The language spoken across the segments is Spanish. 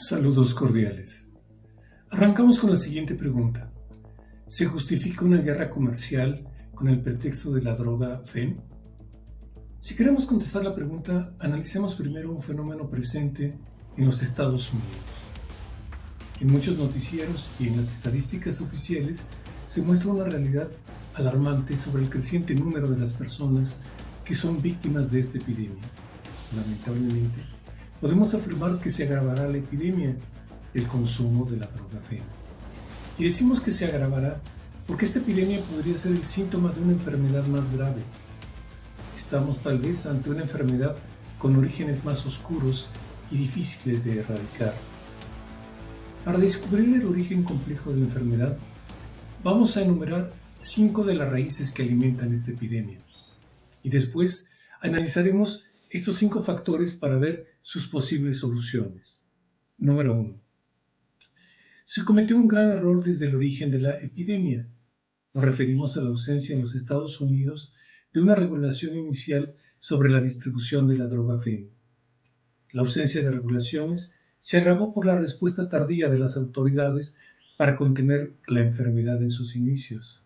Saludos cordiales. Arrancamos con la siguiente pregunta. ¿Se justifica una guerra comercial con el pretexto de la droga FEN? Si queremos contestar la pregunta, analicemos primero un fenómeno presente en los Estados Unidos. En muchos noticieros y en las estadísticas oficiales se muestra una realidad alarmante sobre el creciente número de las personas que son víctimas de esta epidemia. Lamentablemente, podemos afirmar que se agravará la epidemia del consumo de la droga FEN. Y decimos que se agravará porque esta epidemia podría ser el síntoma de una enfermedad más grave. Estamos tal vez ante una enfermedad con orígenes más oscuros y difíciles de erradicar. Para descubrir el origen complejo de la enfermedad, vamos a enumerar 5 de las raíces que alimentan esta epidemia. Y después analizaremos estos 5 factores para ver sus posibles soluciones. Número 1. Se cometió un gran error desde el origen de la epidemia. Nos referimos a la ausencia en los Estados Unidos de una regulación inicial sobre la distribución de la droga FEN. La ausencia de regulaciones se agravó por la respuesta tardía de las autoridades para contener la enfermedad en sus inicios.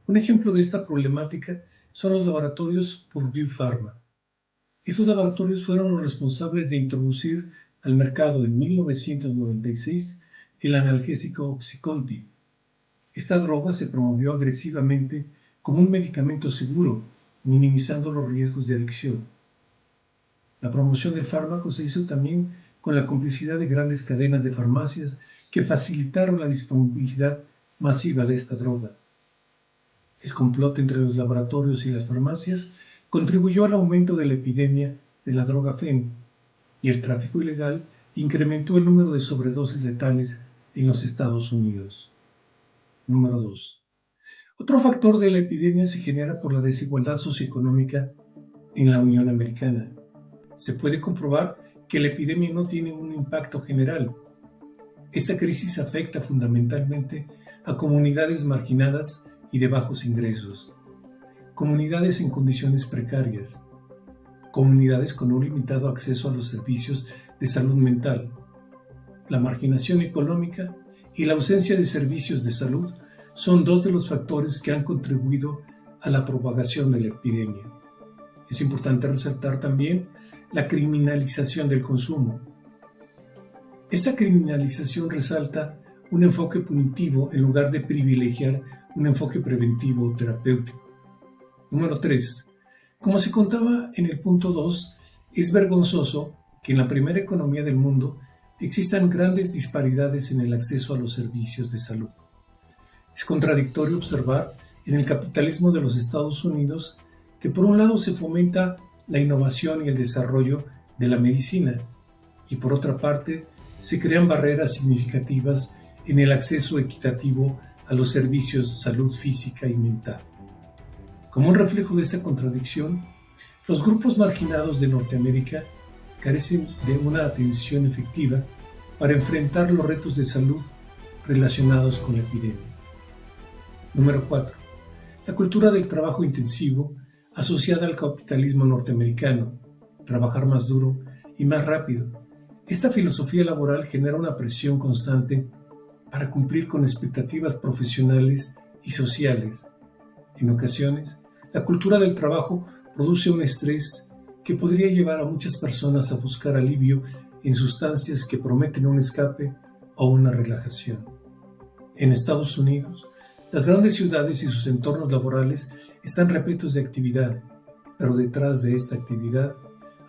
Un ejemplo de esta problemática son los laboratorios Purdue Pharma. Estos laboratorios fueron los responsables de introducir al mercado en 1996 el analgésico Oxycontin. Esta droga se promovió agresivamente como un medicamento seguro, minimizando los riesgos de adicción. La promoción del fármaco se hizo también con la complicidad de grandes cadenas de farmacias que facilitaron la disponibilidad masiva de esta droga. El complot entre los laboratorios y las farmacias contribuyó al aumento de la epidemia de la droga FEN, y el tráfico ilegal incrementó el número de sobredosis letales en los Estados Unidos. Número 2. Otro factor de la epidemia se genera por la desigualdad socioeconómica en la Unión Americana. Se puede comprobar que la epidemia no tiene un impacto general. Esta crisis afecta fundamentalmente a comunidades marginadas y de bajos ingresos, comunidades en condiciones precarias, comunidades con un limitado acceso a los servicios de salud mental. La marginación económica y la ausencia de servicios de salud son 2 de los factores que han contribuido a la propagación de la epidemia. Es importante resaltar también la criminalización del consumo. Esta criminalización resalta un enfoque punitivo en lugar de privilegiar un enfoque preventivo o terapéutico. Número 3. Como se contaba en el punto 2, es vergonzoso que en la primera economía del mundo existan grandes disparidades en el acceso a los servicios de salud. Es contradictorio observar en el capitalismo de los Estados Unidos que por un lado se fomenta la innovación y el desarrollo de la medicina y por otra parte se crean barreras significativas en el acceso equitativo a los servicios de salud física y mental. Como un reflejo de esta contradicción, los grupos marginados de Norteamérica carecen de una atención efectiva para enfrentar los retos de salud relacionados con la epidemia. Número 4. La cultura del trabajo intensivo asociada al capitalismo norteamericano, trabajar más duro y más rápido. Esta filosofía laboral genera una presión constante para cumplir con expectativas profesionales y sociales. En ocasiones, la cultura del trabajo produce un estrés que podría llevar a muchas personas a buscar alivio en sustancias que prometen un escape o una relajación. En Estados Unidos, las grandes ciudades y sus entornos laborales están repletos de actividad, pero detrás de esta actividad,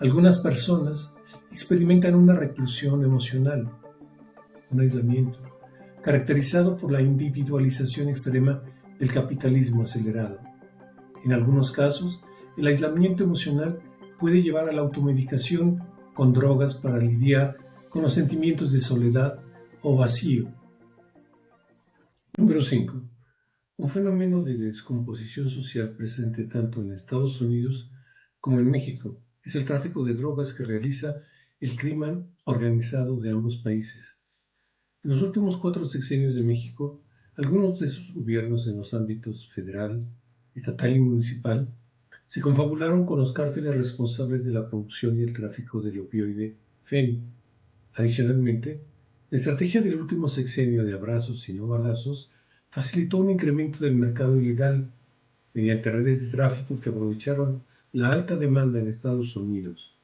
algunas personas experimentan una reclusión emocional, un aislamiento, caracterizado por la individualización extrema del capitalismo acelerado. En algunos casos, el aislamiento emocional puede llevar a la automedicación con drogas para lidiar con los sentimientos de soledad o vacío. Número 5. Un fenómeno de descomposición social presente tanto en Estados Unidos como en México es el tráfico de drogas que realiza el crimen organizado de ambos países. En los últimos 4 sexenios de México, algunos de sus gobiernos en los ámbitos federal, estatal y municipal se confabularon con los cárteles responsables de la producción y el tráfico del opioide FEN. Adicionalmente, la estrategia del último sexenio de abrazos y no balazos facilitó un incremento del mercado ilegal mediante redes de tráfico que aprovecharon la alta demanda en Estados Unidos.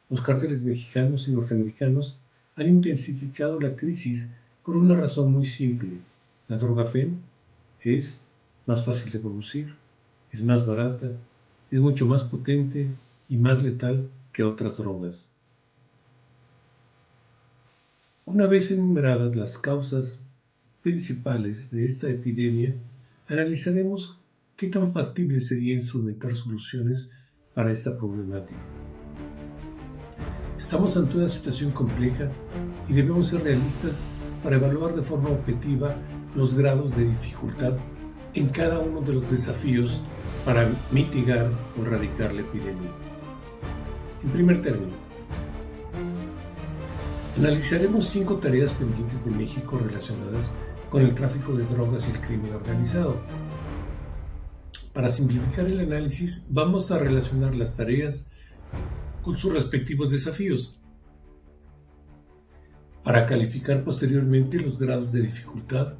Los cárteles mexicanos y norteamericanos han intensificado la crisis por una razón muy simple. La droga FEN es más fácil de producir, es más barata, es mucho más potente y más letal que otras drogas. Una vez enumeradas las causas principales de esta epidemia, analizaremos qué tan factible sería instrumentar soluciones para esta problemática. Estamos ante una situación compleja y debemos ser realistas para evaluar de forma objetiva los grados de dificultad en cada uno de los desafíos para mitigar o erradicar la epidemia. En primer término, analizaremos 5 tareas pendientes de México relacionadas con el tráfico de drogas y el crimen organizado. Para simplificar el análisis, vamos a relacionar las tareas con sus respectivos desafíos, para calificar posteriormente los grados de dificultad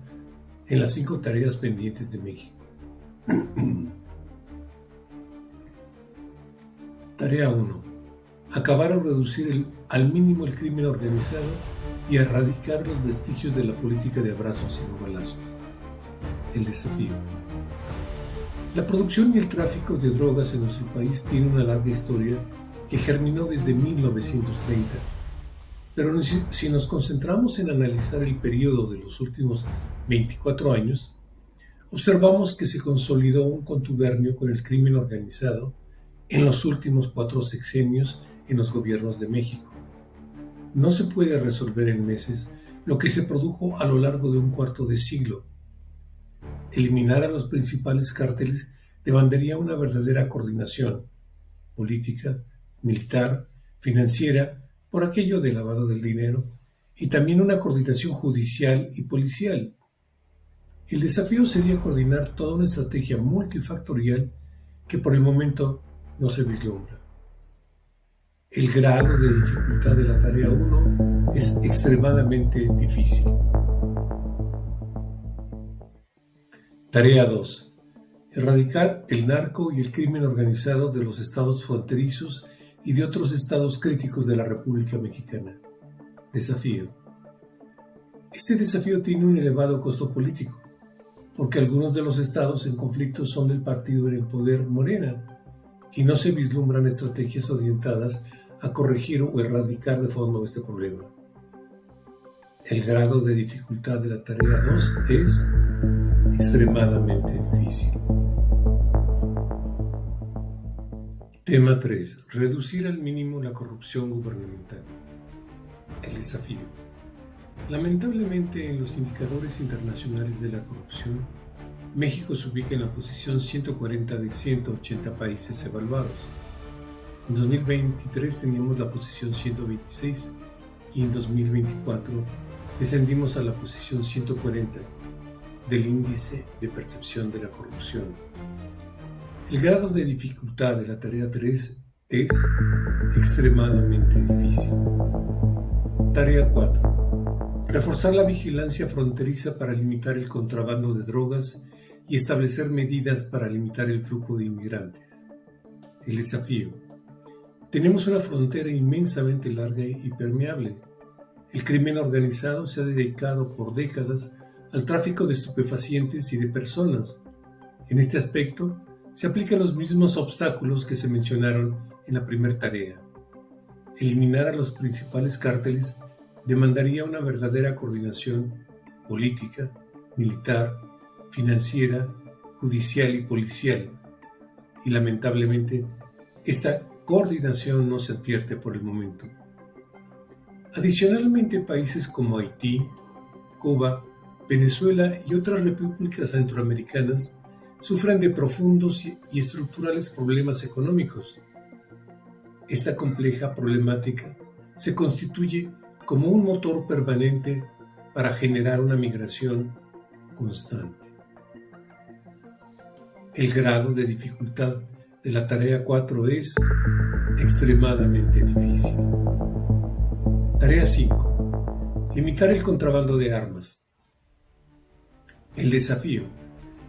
en las 5 tareas pendientes de México. Tarea 1. Acabar o reducir al mínimo el crimen organizado y erradicar los vestigios de la política de abrazos y no balazos. El desafío. La producción y el tráfico de drogas en nuestro país tiene una larga historia que germinó desde 1930. Pero si nos concentramos en analizar el periodo de los últimos 24 años, observamos que se consolidó un contubernio con el crimen organizado en los últimos 4 sexenios en los gobiernos de México. No se puede resolver en meses lo que se produjo a lo largo de un cuarto de siglo. Eliminar a los principales cárteles demandaría una verdadera coordinación política, militar, financiera, por aquello de lavado del dinero, y también una coordinación judicial y policial. El desafío sería coordinar toda una estrategia multifactorial que por el momento no se vislumbra. El grado de dificultad de la tarea 1 es extremadamente difícil. Tarea 2. Erradicar el narco y el crimen organizado de los estados fronterizos y de otros estados críticos de la República Mexicana. Desafío. Este desafío tiene un elevado costo político, porque algunos de los estados en conflicto son del partido en el poder Morena, y no se vislumbran estrategias orientadas a corregir o erradicar de fondo este problema. El grado de dificultad de la tarea 2 es extremadamente difícil. Tema 3. Reducir al mínimo la corrupción gubernamental. El desafío. Lamentablemente, en los indicadores internacionales de la corrupción, México se ubica en la posición 140 de 180 países evaluados. En 2023 teníamos la posición 126 y en 2024 descendimos a la posición 140 del índice de percepción de la corrupción. El grado de dificultad de la tarea 3 es extremadamente difícil. Tarea 4. Reforzar la vigilancia fronteriza para limitar el contrabando de drogas y establecer medidas para limitar el flujo de inmigrantes. El desafío. Tenemos una frontera inmensamente larga y permeable. El crimen organizado se ha dedicado por décadas al tráfico de estupefacientes y de personas. En este aspecto, se aplican los mismos obstáculos que se mencionaron en la primera tarea. Eliminar a los principales cárteles demandaría una verdadera coordinación política, militar, financiera, judicial y policial, y lamentablemente esta coordinación no se advierte por el momento. Adicionalmente, países como Haití, Cuba, Venezuela y otras repúblicas centroamericanas sufren de profundos y estructurales problemas económicos. Esta compleja problemática se constituye como un motor permanente para generar una migración constante. El grado de dificultad de la tarea 4 es extremadamente difícil. Tarea 5. Limitar el contrabando de armas. El desafío.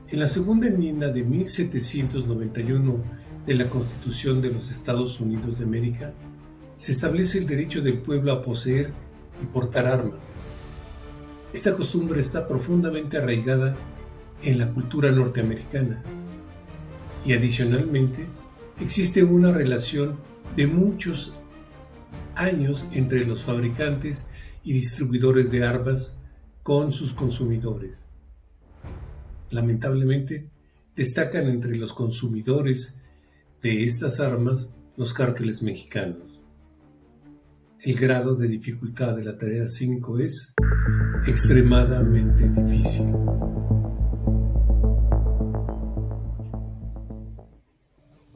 En la segunda enmienda de 1791 de la Constitución de los Estados Unidos de América, se establece el derecho del pueblo a poseer y portar armas. Esta costumbre está profundamente arraigada en la cultura norteamericana y adicionalmente existe una relación de muchos años entre los fabricantes y distribuidores de armas con sus consumidores. Lamentablemente, destacan entre los consumidores de estas armas los cárteles mexicanos. El grado de dificultad de la tarea 5 es extremadamente difícil.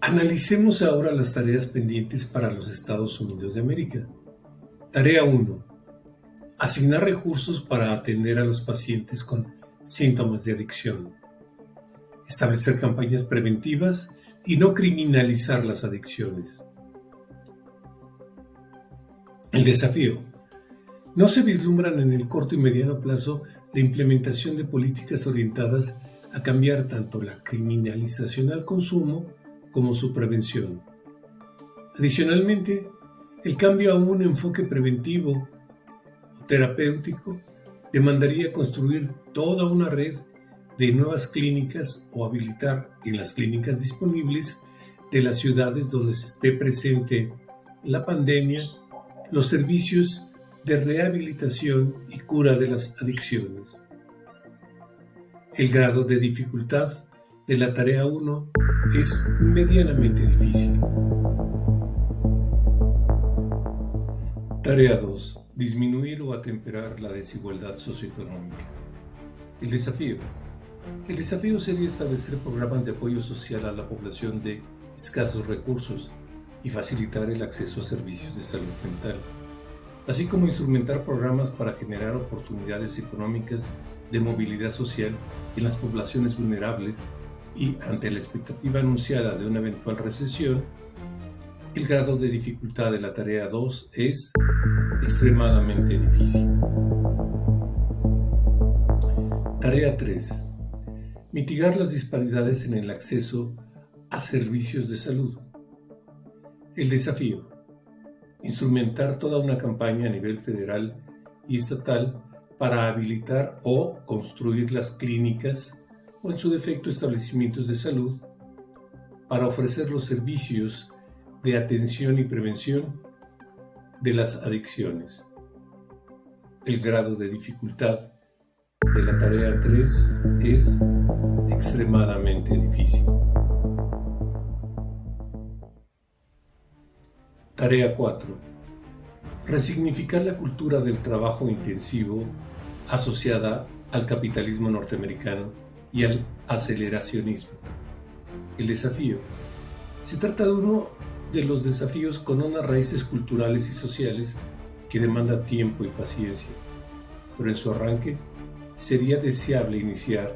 Analicemos ahora las tareas pendientes para los Estados Unidos de América. Tarea 1. Asignar recursos para atender a los pacientes con síntomas de adicción. Establecer campañas preventivas y no criminalizar las adicciones. El desafío. No se vislumbran en el corto y mediano plazo la implementación de políticas orientadas a cambiar tanto la criminalización al consumo como su prevención. Adicionalmente, el cambio a un enfoque preventivo o terapéutico demandaría construir toda una red de nuevas clínicas o habilitar en las clínicas disponibles de las ciudades donde se esté presente la pandemia los servicios de rehabilitación y cura de las adicciones. El grado de dificultad de la tarea 1 es medianamente difícil. Tarea 2. Disminuir o atemperar la desigualdad socioeconómica. El desafío. El desafío sería establecer programas de apoyo social a la población de escasos recursos y facilitar el acceso a servicios de salud mental, así como instrumentar programas para generar oportunidades económicas de movilidad social en las poblaciones vulnerables y, ante la expectativa anunciada de una eventual recesión, el grado de dificultad de la tarea 2 es extremadamente difícil. Tarea 3. Mitigar las disparidades en el acceso a servicios de salud. El desafío. Instrumentar toda una campaña a nivel federal y estatal para habilitar o construir las clínicas o, en su defecto, establecimientos de salud para ofrecer los servicios de atención y prevención de las adicciones. El grado de dificultad de la tarea 3 es extremadamente difícil. Tarea 4. Resignificar la cultura del trabajo intensivo asociada al capitalismo norteamericano y al aceleracionismo. El desafío. Se trata de uno de los desafíos con unas raíces culturales y sociales que demanda tiempo y paciencia, pero en su arranque sería deseable iniciar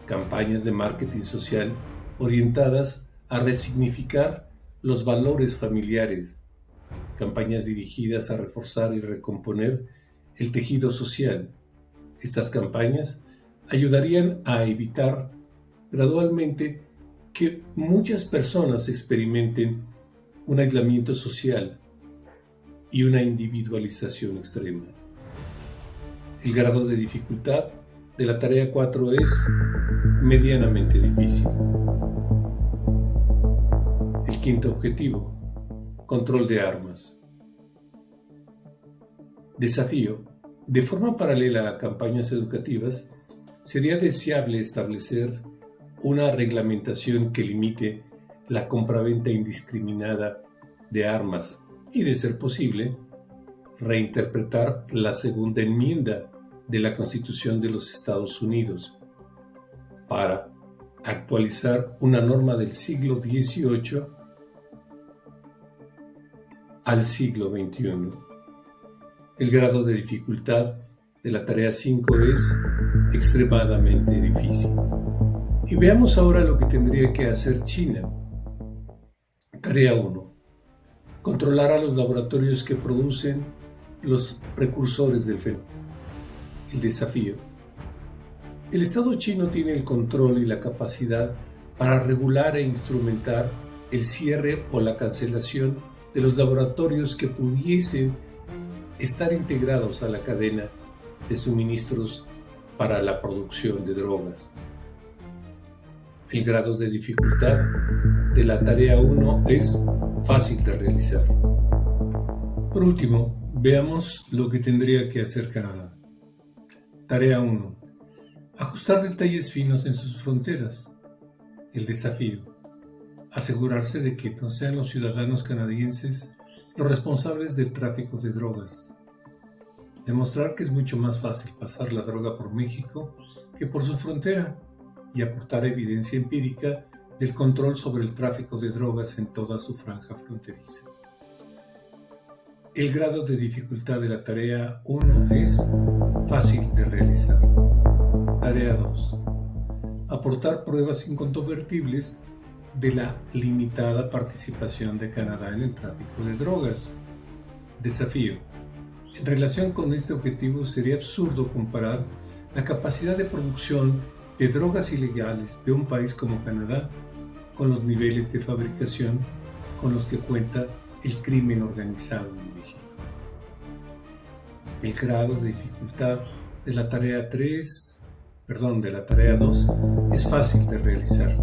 campañas de marketing social orientadas a resignificar los valores familiares, campañas dirigidas a reforzar y recomponer el tejido social. Estas campañas ayudarían a evitar gradualmente que muchas personas experimenten un aislamiento social y una individualización extrema. El grado de dificultad de la tarea 4 es medianamente difícil. El quinto objetivo. Control de armas. Desafío. De forma paralela a campañas educativas, sería deseable establecer una reglamentación que limite la compraventa indiscriminada de armas y, de ser posible, reinterpretar la segunda enmienda de la Constitución de los Estados Unidos para actualizar una norma del siglo XVIII al siglo XXI. El grado de dificultad de la tarea 5 es extremadamente difícil. Y veamos ahora lo que tendría que hacer China. Tarea 1. Controlar a los laboratorios que producen los precursores del fenómeno. El desafío. El Estado chino tiene el control y la capacidad para regular e instrumentar el cierre o la cancelación de los laboratorios que pudiesen estar integrados a la cadena de suministros para la producción de drogas. El grado de dificultad de la tarea 1 es fácil de realizar. Por último, veamos lo que tendría que hacer Canadá. Tarea 1. Ajustar detalles finos en sus fronteras. El desafío. Asegurarse de que no sean los ciudadanos canadienses los responsables del tráfico de drogas. Demostrar que es mucho más fácil pasar la droga por México que por su frontera y aportar evidencia empírica del control sobre el tráfico de drogas en toda su franja fronteriza. El grado de dificultad de la tarea 1 es fácil de realizar. Tarea 2. Aportar pruebas incontrovertibles de la limitada participación de Canadá en el tráfico de drogas. Desafío. En relación con este objetivo sería absurdo comparar la capacidad de producción de drogas ilegales de un país como Canadá con los niveles de fabricación con los que cuenta el crimen organizado en México. El grado de dificultad de la tarea 2 es fácil de realizar.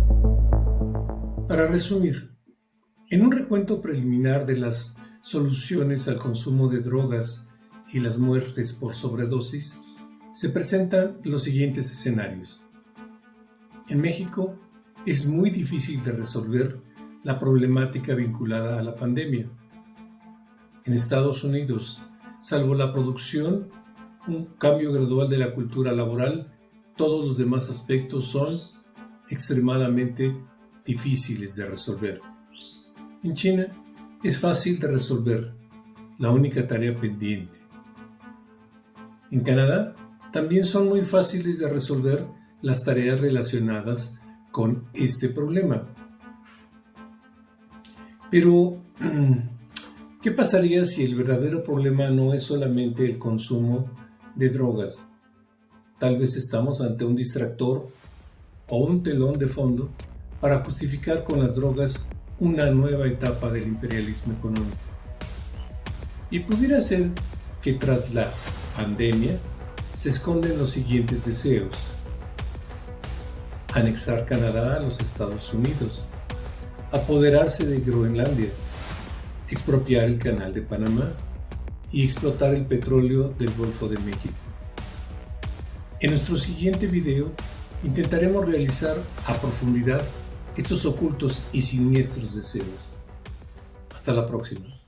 Para resumir, en un recuento preliminar de las soluciones al consumo de drogas y las muertes por sobredosis, se presentan los siguientes escenarios. En México es muy difícil de resolver la problemática vinculada a la pandemia. En Estados Unidos, salvo la producción, un cambio gradual de la cultura laboral, todos los demás aspectos son extremadamente difíciles de resolver. En China es fácil de resolver, la única tarea pendiente. En Canadá también son muy fáciles de resolver las tareas relacionadas con este problema. Pero, ¿qué pasaría si el verdadero problema no es solamente el consumo de drogas? Tal vez estamos ante un distractor o un telón de fondo para justificar con las drogas una nueva etapa del imperialismo económico. Y pudiera ser que tras la pandemia se esconden los siguientes deseos: anexar Canadá a los Estados Unidos, apoderarse de Groenlandia, expropiar el Canal de Panamá y explotar el petróleo del Golfo de México. En nuestro siguiente video intentaremos realizar a profundidad estos ocultos y siniestros deseos. Hasta la próxima.